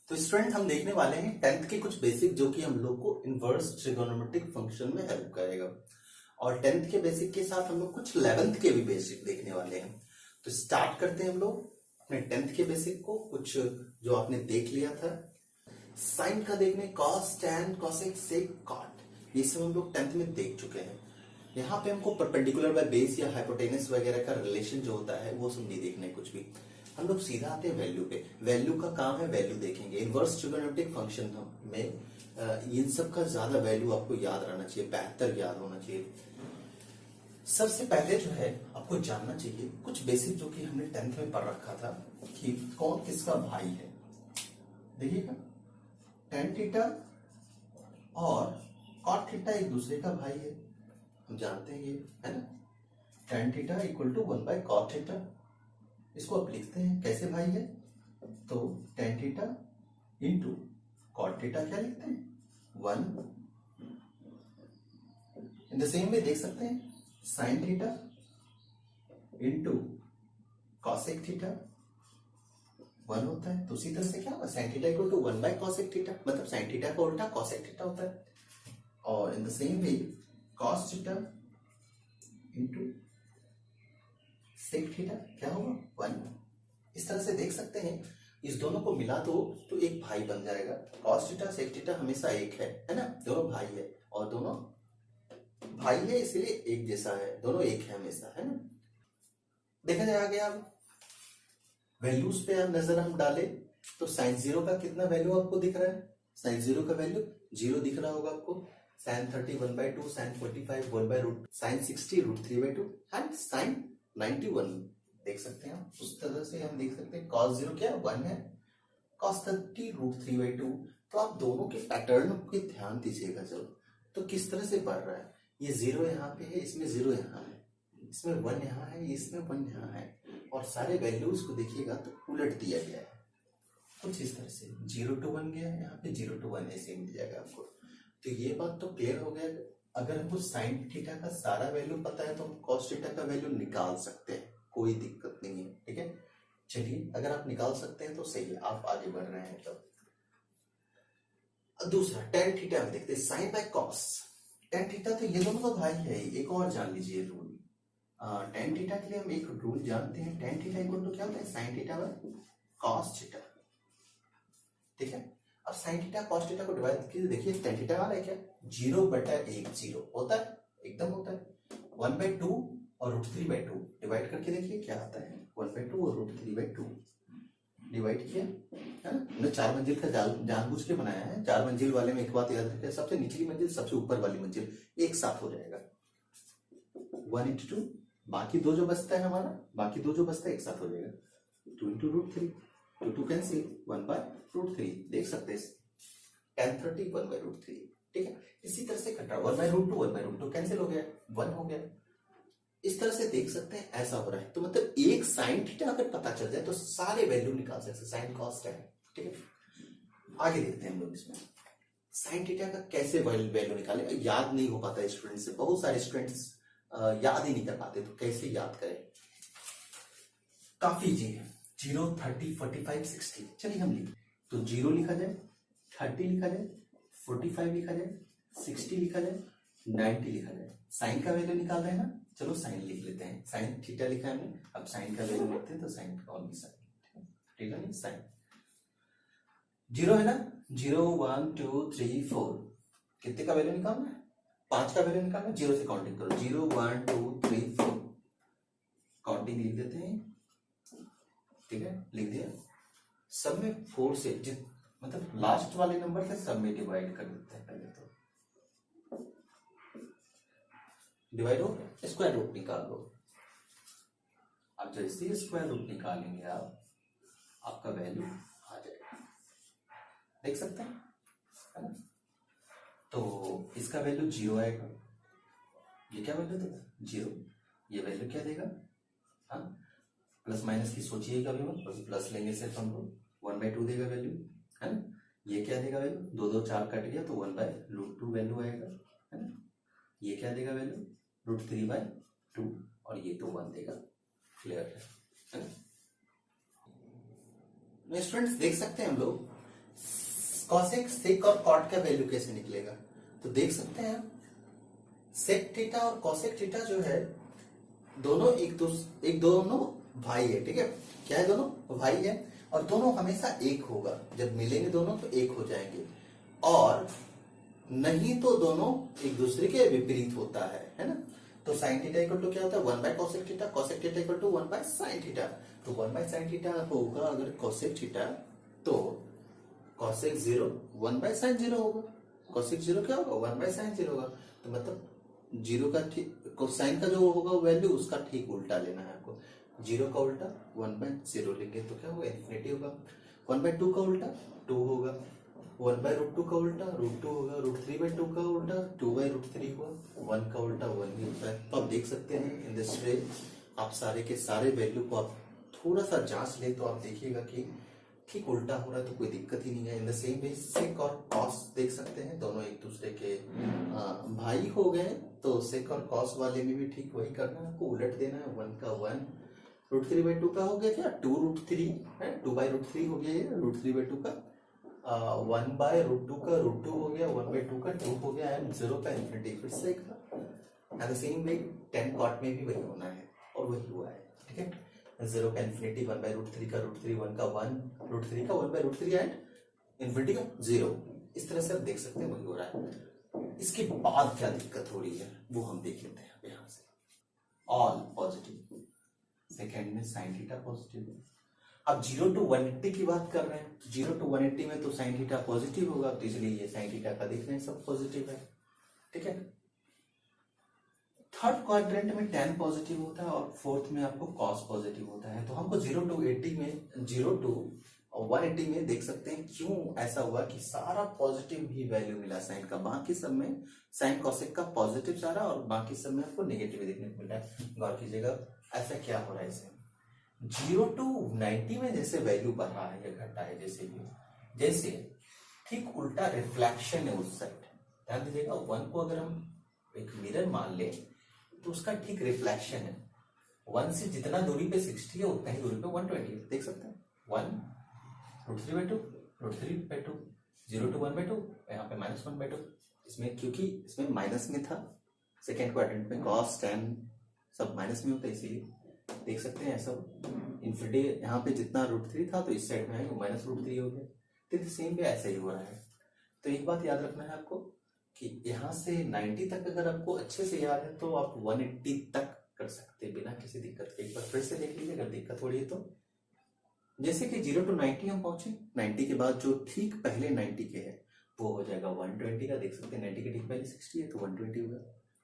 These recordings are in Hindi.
तो स्टूडेंट हम देखने वाले हैं 10th के कुछ बेसिक जो कि हम लोग को इनवर्स ट्रिगोनोमेट्रिक फंक्शन में हेल्प करेगा। और 10th के बेसिक के साथ हम लोग कुछ 11th के भी बेसिक देखने वाले हैं। तो स्टार्ट करते हैं हम लोग अपने 10th के बेसिक को। कुछ जो आपने देख लिया था, साइन का देखने कॉस, टैन, कोसेक, सेक, कॉट, ये सब हम लोग 10th में देख चुके हैं। यहाँ पे हमको परपेंडिकुलर बाय बेस या हाइपोटेनस वगैरह का रिलेशन जो होता है वो सब नहीं देखना है कुछ भी। हम लोग सीधा आते हैं वैल्यू पे। वैल्यू का काम है वैल्यू देखेंगे। इनवर्स ट्रिगोनोमेट्रिक फंक्शन में इन सब का ज्यादा वैल्यू आपको याद रहना चाहिए, बेहतर याद होना चाहिए। सबसे पहले जो है आपको जानना चाहिए कुछ बेसिक जो कि हमने 10th में पढ़ रखा था कि कौन किसका भाई है। देखिएगा, tan थीटा और cot थीटा एक दूसरे का भाई है, हम जानते हैं ये, है ना। tan theta equal to 1 by cot theta. इसको आप लिखते हैं कैसे भाई है, तो tan theta into cot theta क्या लिखते हैं 1। इन द सेम वे देख सकते हैं sin theta into cosec theta 1 होता है। तो उसी तरह से क्या होगा, sin theta equal to 1 by cosec theta, मतलब sin थीटा का उल्टा cosec थीटा होता है। और in the same way cos theta into sec theta क्या होगा 1। इस तरह से देख सकते हैं, इस दोनों को मिला दो तो एक भाई बन जाएगा। cos थीटा sec थीटा हमेशा एक है ना, दोनों भाई है और दोनों भाई है इसलिए एक जैसा है, दोनों एक है हमेशा, है ना। देखा जाए आगे, अब वैल्यूज पे आप नजर हम डाले तो sin 0 का कितना वैल्यू आपको दिख रहा है, sin 0 का वैल्यू 0 दिख रहा होगा आपको। sin 30 1/2, sin 45 1 by root, sin 60 √3/2 and sin 91 देख सकते हैं आप। उस तरह से हम देख सकते हैं cos 0 क्या 1 है, cos 30 √3/2। तो आप दोनों के पैटर्न पे ध्यान दीजिएगा जब, तो किस तरह से बढ़ रहा है। ये 0 यहाँ पे है, इसमें 0 यहाँ है, इसमें 1 यहाँ है, इसमें 1 यहाँ है, और सारे वैल्यूज को देखिएगा तो उलट दिया गया है कुछ इस तरह से। 0 to 1 गया है, यहाँ पे 0 to 1 ऐसे मिल जाएगा आपको। तो ये बात तो क्लियर हो गया। अगर हमको साइन थीटा का सारा वैल्यू पता है तो हम कॉस थीटा का वैल्यू निकाल सकते हैं, कोई दिक्कत नहीं है, ठीक है। चलिए, अगर आप निकाल सकते हैं तो सही है, आप आगे बढ़ रहे हैं। तो दूसरा tan थीटा में देखते हैं, sine by cos. tan theta तो ये दोनों तो भाई है। एक और जान लीजिए रूल, tan थीटा के लिए हम एक रूल जानते हैं, tan थीटा इक्वल टू क्या होता है sin theta by cos theta, ठीक है। अब sin थीटा cos थीटा को डिवाइड कीजिए, देखिए tan थीटा आ रहा है क्या 0/1 0 होता है, एकदम होता है। 1/2 और √3/2 डिवाइड करके देखिए क्या आता है, 1/2 और √3/2 डिवाइड किया, है ना। हमने 4 मंजिल का जानबूझ के बनाया है। 4 मंजिल वाले में एक बात याद रखें, सबसे निचली मंजिल सबसे ऊपर वाली मंजिल एक साथ हो जाएगा 1/2। बाकी दो जो बचता है हमारा, बाकी दो जो बचता है एक साथ हो जाएगा 2 × √3, 2 कैंसिल 1/√3 देख सकते हैं, tan 30 1/√3, ठीक है। इसी तरह से कट रहा 1/√2 1/√2 कैंसिल हो गया, 1 हो गया। इस तरह से देख सकते हैं ऐसा हो रहा है। तो मतलब एक साइन थीटा अगर पता चल जाए तो सारे वैल्यू निकाल सकते हैं, साइन कॉस टैन, ठीक है। आगे देखते हैं हम लोग इसमें साइन थीटा का कैसे वैल्यू निकाले। याद नहीं हो पाता स्टूडेंट से, बहुत सारे स्टूडेंट्स याद ही नहीं कर पाते, तो कैसे याद करें। काफी जी 0 30 45 60, चलिए हम लिखें तो 0 लिखा जाए, 30 लिखा जाए, 45 लिखा जाए, 60 लिखा जाए, 90 लिखा जाए। साइन का वैल्यू निकाल रहे हैं ना, चलो साइन लिख लेते हैं। साइन थीटा लिखा है हमने, अब साइन का वैल्यू लिखते हैं, तो साइन ओनली साइन, ठीक है, साइन 0 है ना, 0 1 2 3 4, कितने का वैल्यू निकालना है, 5 का वैल्यू निकालना है। 0 से काउंटिंग करो, 0 1 2 3 4, काउंटिंग लिख देते हैं, ठीक है, लिख दिया। सब में 4 से मतलब लास्ट वाले नंबर से सब में डिवाइड कर देते हैं पहले। तो डिवाइड हो, स्क्वायर रूट निकाल लो। अब जैसे स्क्वायर रूट निकालेंगे आप, आपका वैल्यू आ जाएगा, देख सकते हैं, है ना। तो इसका वैल्यू 0 आएगा, ये क्या वैल्यू देगा 0, ये वैल्यू क्या देगा, हाँ प्लस माइनस की सोचिएगा भी मत, प्लस लेंगे सिर्फ हम लोग 1/2 देगा वैल्यू, है ना। ये क्या देगा वैल्यू, 2 2 4 कट गया तो 1/√2 वैल्यू आएगा, है ना। ये क्या देगा वैल्यू √3/2, और ये तो 1 देगा, क्लियर है ना। स्टूडेंट्स देख सकते हैं हम लोग कॉसेक सेक और कॉट का वैल्यू कैसे निकलेगा? तो देख सकते हैं आप, सेक थीटा और कॉसेक थीटा जो है दोनों एक दोनों भाई है, ठीक है। क्या है? दोनों भाई है और दोनों हमेशा एक होगा। जब मिलेंगे दोनों तो एक हो जाएंगे, और नहीं तो दोनों एक दूसरे के विपरीत होता है ना। तो साइन थीटा इक्वल टू क्या होता है? 1 by cosec theta. Cosec theta equal to 1 by sine theta. तो 1 बाय साइन थीटा होगा अगर कॉसेक थीटा, तो कॉसेक 0 1 बाय साइन 0 होगा। कॉसेक 0 क्या होगा? 1 बाय साइन 0 होगा। तो मतलब जीरो का ठीक साइन का जो होगा वैल्यू उसका ठीक उल्टा लेना है आपको। 0 का उल्टा 1 बाय 0 लेंगे तो क्या होगा? इन्फिनिटी होगा। 1 बाय 2 का उल्टा 2 होगा। 1 बाय रूट 2 का उल्टा रूट 2 होगा। रूट 3 बाय 2 का उल्टा 2 बाय रूट 3 होगा। 1 का उल्टा 1 ही होता है। तो आप देख सकते हैं इन दिस वे आप सारे के सारे वैल्यू को आप थोड़ा सा जांच ले तो आप देखिएगा कि ठीक उल्टा हो रहा है, तो कोई दिक्कत ही नहीं है। इन द सेम वे सेक और कॉस देख सकते हैं, दोनों एक दूसरे के भाई हो गए। तो सेक और कॉस वाले में भी ठीक वही करना है, आपको उलट देना है। 1 का 1 रूट 3 बाय 2 का हो गया क्या? 2 रूट 3 है। 2 बाय रूट 3 हो गया ये रूट 3 बाय 2 का। 1 बाय रूट 2 का रूट 2 हो गया। 1 बाय 2 का 2 हो गया एंड 0 का इन्फिनिटी फिर से एक था। At the same way 10 cot में भी वही होना है और वही हुआ है, ठीक है। 0 का इन्फिनिटी 1 बाय रूट 3 का रूट 3 1 का 1 रूट 3 का 1 बाय रूट 3 एंड इन्फिनिटी का 0। इस तरह से आप देख सकते हैं वही हो रहा है। इसके बाद क्या दिक्कत हो रही है वो हम देख लेते हैं यहां से। ऑल पॉजिटिव, सेकेंड में साइन थीटा पॉजिटिव। अब 0 to 180 की बात कर रहे हैं। 0 to 180 में तो साइन थीटा पॉजिटिव होगा, तो इसलिए ये साइन थीटा का देख रहे हैं सब पॉजिटिव है, ठीक है। थर्ड क्वाड्रेंट में tan पॉजिटिव होता है और फोर्थ में आपको cos पॉजिटिव होता है। तो हमको 0 to 80 में 0 to 180 में देख सकते हैं क्यों ऐसा हुआ कि सारा पॉजिटिव ही वैल्यू मिला साइन का। बाकी सब में साइन कॉसेक का पॉजिटिव सारा और बाकी सब में आपको नेगेटिव देखने को मिल रहा है। गौर कीजिएगा ऐसा क्या हो रहा है इसमें। 0 to 90 में जैसे वैल्यू बढ़ रहा है या घटा है, जैसे ठीक उल्टा रिफ्लेक्शन है उस साइड। ध्यान दीजिएगा 1 को अगर हम एक मिरर मान ले तो उसका ठीक रिफ्लेक्शन है। 1 से जितना दूरी पे 60 है उतना ही दूरी पे 120 है। देख सकते हैं 1 root 3 by 2 root 3 by 2 0 to 1 by 2 यहाँ पे -1 बाय 2। इसमें क्योंकि इसमें माइनस में था, सेकेंड क्वाड्रेंट में cos tan सब माइनस में होता है, इसीलिए देख सकते हैं ऐसा इन्फिनिटी यहाँ पे जितना रूट 3 था तो इस साइड में है वो माइनस रूट 3 हो गया। तो सेम भी ऐसा ही हो रहा है। तो एक बात याद रखना है आपको कि यहाँ से 90 तक अगर आपको अच्छे से याद है तो आप 180 तक कर सकते हैं बिना किसी दिक्कत के। एक बार फिर से देख लीजिए अगर दिक्कत हो रही है तो। जैसे कि 0 to 90 हम पहुंचे, 90 के बाद जो ठीक पहले 90 के है वो हो जाएगा 120 का। देख सकते हैं 90 के ठीक पहले 60 है तो 120 होगा,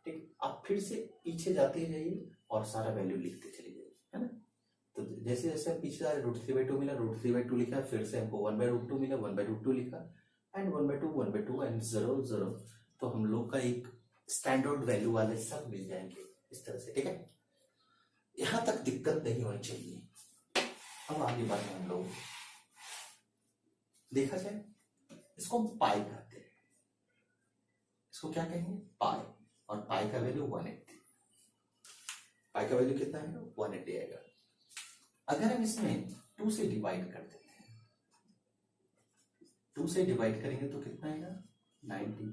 ठीक। आप फिर से पीछे जाते जाइए और सारा वैल्यू लिखते चले जाइए, है ना। तो जैसे जैसे आप पीछे जा रहे रूट 3 बाय 2 मिला, रूट 3 बाय 2 लिखा, फिर से हमको 1 बाय रूट 2 मिला, 1 बाय रूट 2 लिखा एंड 1 बाय 2 1 बाय 2 एंड 0 0। तो हम लोग का एक स्टैंडर्ड वैल्यू वाले सब मिल जाएंगे इस तरह से, ठीक है। यहां तक दिक्कत नहीं होनी चाहिए। अब आगे बढ़े हम लोग, देखा जाए इसको हम पाई कहते हैं। इसको क्या कहेंगे? पाई। और पाई का वैल्यू 180। पाई का वैल्यू कितना है? 180 आएगा। अगर हम इसमें 2 से डिवाइड कर देते हैं, 2 से डिवाइड करेंगे तो कितना आएगा? 90।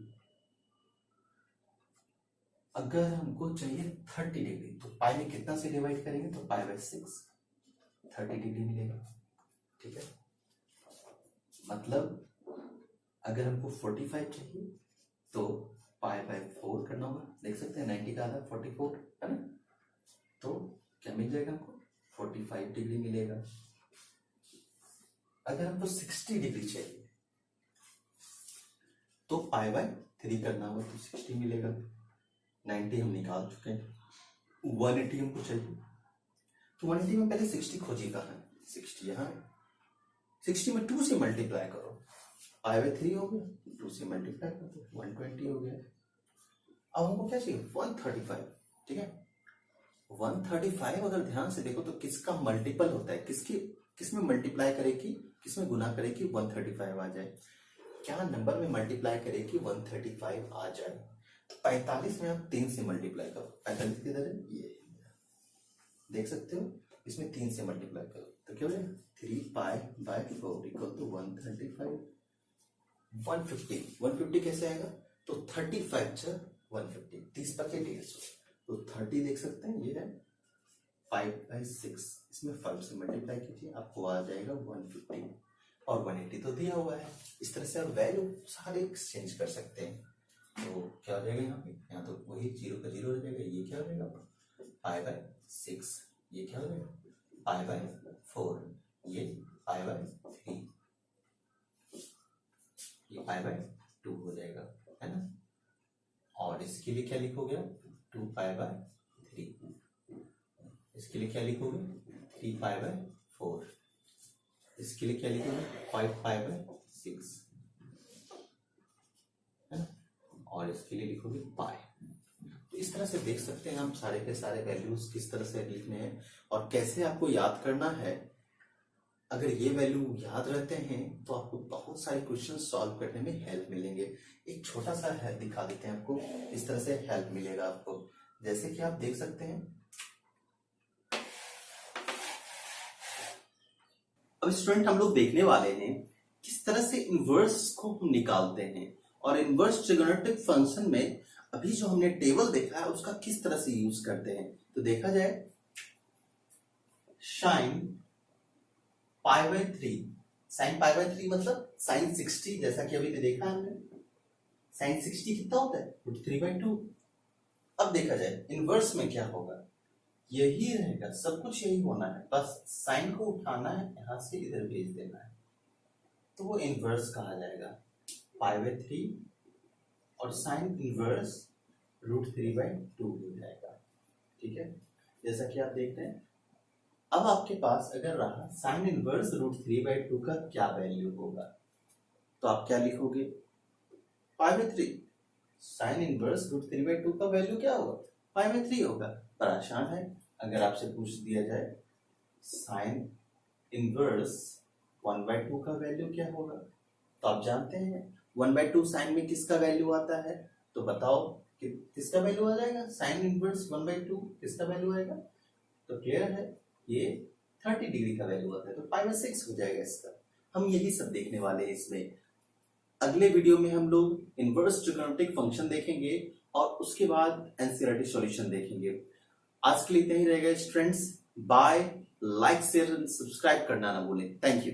अगर हमको चाहिए 30 डिग्री तो पाई में कितना से डिवाइड करेंगे? तो पाई बाय 6 30 डिग्री मिलेगा, ठीक है। मतलब अगर हमको 45 चाहिए तो पाई बाय 4 करना होगा। देख सकते हैं 90 का आधा 44 है ना। तो क्या मिल जाएगा हमको? 45 डिग्री मिलेगा। अगर हमको 60 डिग्री चाहिए तो पाई बाय 3 करना होगा तो 60 मिलेगा। 90 हम निकाल चुके हैं, 180 हमको चाहिए। तो 180 में पहले 60 खोजिए कहाँ है? 60 यहाँ है। 60 में 2 से मल्टीप्लाई करो, पाई बाय 3 हो गया, 2 से मल्टीप्लाई करो 120 हो गया। अब हमको क्या चाहिए? 135, ठीक है। 135 अगर ध्यान से देखो तो किसका मल्टीपल होता है? किसमें मल्टीप्लाई करेगी, किसमें गुना करेगी 135 आ जाए? क्या नंबर में मल्टीप्लाई करेगी 135 आ जाए? 45 में आप 3 से मल्टीप्लाई करो। 45 किधर है? ये देख सकते हो, इसमें 3 से मल्टीप्लाई करो तो क्या हो जाएगा? 3 पाई बाय 4 इक्वल टू 135। 150 कैसे आएगा? तो 30 फैक्टर 150, 30 पर 150, तो 30 देख सकते हैं, ये है 5/6, इसमें 5 से मल्टीप्लाई कीजिए, आपको आ जाएगा 150, और 180 तो दिया हुआ है। इस तरह से आप वैल्यू सारे एक्सचेंज कर सकते हैं। तो क्या हो जाएगा यहाँ पे? यहाँ तो वही 0 का 0 हो जाएगा, ये क्या हो जाएगा 5/6, ये क्या हो जाएगा 5/4, ये 5/3, ये 5/2 हो जाएगा, है ना। और इसके लिए क्या लिखोगे? 2π/3, इसके लिए क्या लिखोगे? 3π/4, इसके लिए क्या लिखोगे? 5π/6, है ना। और इसके लिए लिखोगे पाई। तो इस तरह से देख सकते हैं हम सारे के सारे वैल्यूज किस तरह से लिखने हैं और कैसे आपको याद करना है। अगर ये वैल्यू याद रहते हैं तो आपको बहुत सारे क्वेश्चन सॉल्व करने में हेल्प मिलेंगे। एक छोटा सा हेल्प दिखा देते हैं आपको, इस तरह से हेल्प मिलेगा आपको। जैसे कि आप देख सकते हैं, अब स्टूडेंट हम लोग देखने वाले हैं किस तरह से इनवर्स को हम निकालते हैं, और इनवर्स ट्रिगोनोमेट्रिक फंक्शन में अभी जो हमने टेबल देखा है उसका किस तरह से यूज करते हैं। तो देखा जाए, sin π/3, sin π/3 मतलब sin 60, जैसा कि अभी देखा हमने, sin 60 कितना होता है? √3/2। अब देखा जाए इनवर्स में क्या होगा, यही रहेगा, सब कुछ यही होना है, बस साइन को उठाना है, यहां से इधर भेज देना है, तो वो इनवर्स कहा जाएगा π/3, और साइन इनवर्स √3/2 हो जाएगा। ठीक है, जैसा कि आप देख रहे हैं। अब आपके पास अगर रहा साइन इनवर्स √3/2 का क्या वैल्यू होगा, तो आप क्या लिखोगे? π/3, साइन इनवर्स √3/2 का वैल्यू क्या होगा? π/3 होगा। पर आसान है, अगर आपसे पूछ दिया जाए साइन इनवर्स 1/2 का वैल्यू क्या होगा, तो आप जानते हैं 1/2 साइन में किसका वैल्यू आता है, तो बताओ कि किसका वैल्यू आ जाएगा? साइन इनवर्स 1/2 किसका वैल्यू आएगा? तो क्लियर है, ये 30 डिग्री का वैल्यू आता है, तो π/6 हो जाएगा इसका। हम यही सब देखने वाले हैं इसमें। अगले वीडियो में हम लोग इनवर्स ट्रिगोनोमेट्रिक फंक्शन देखेंगे और उसके बाद एनसीईआरटी सॉल्यूशन देखेंगे। आज के लिए इतना ही रहेगा students. Bye. Like share subscribe करना ना भूलें। Thank you.